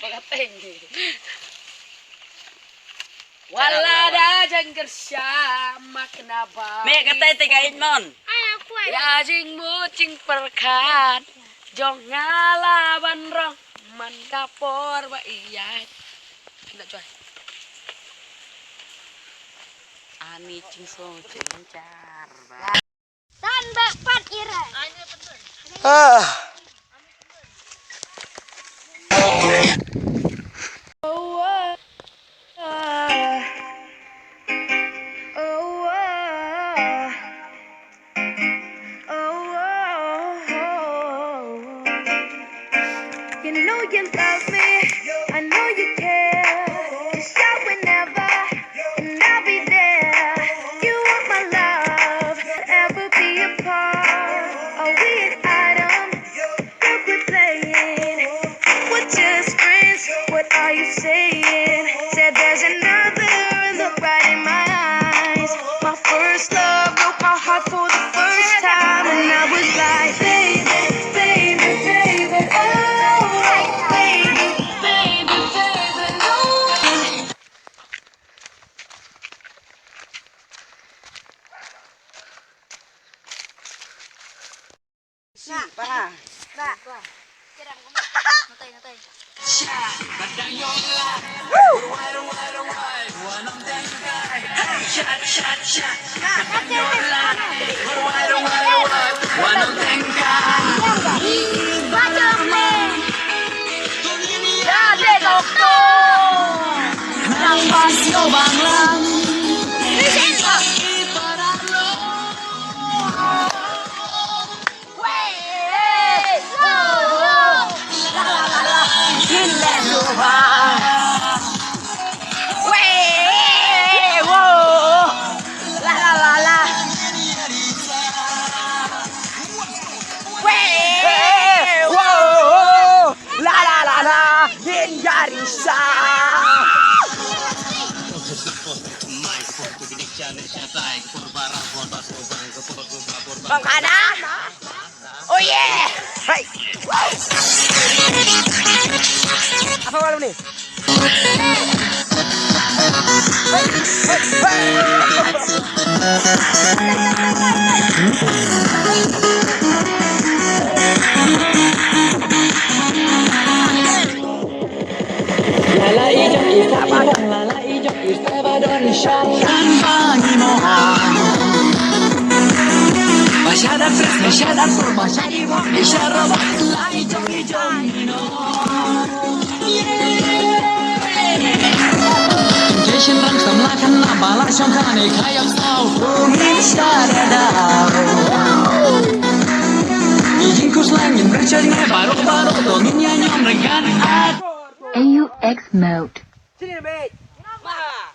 Pagating. Wala da jengker sama kenapa? Mẹ katay tigain mon. Ya jing mu cing perkat. Jong ngalaban rong man kapor ba iya. Tidak coy. Ani cing so cencar ba. Dan bapak ira. You know you love me, I know you care. Shout whenever, and I'll be there. You are my love, ever be apart. Are we an item? Look, we're playing. We're just friends. What are you saying? Said there's another look right in my eyes. My first love broke my heart for the first time, and I was like, baby, baby, baby, oh, baby, baby, baby, no. Pa. Bang Kana. Oh yeah. Hai. Apa malam nih? Lala ijo isabadon, lala ijo isabadon, shalkan pangimohan. Masyada fresh, masyada full, masyada ibang, masyada bak, la ijo ijo ino. Temptation rang samlakan na bala syongkane kayak sao, masyada daw. Ijinku selangin bercerita baru-baru, dominnya nyom regan aku. AUX mode. Sini, Mate. Ma.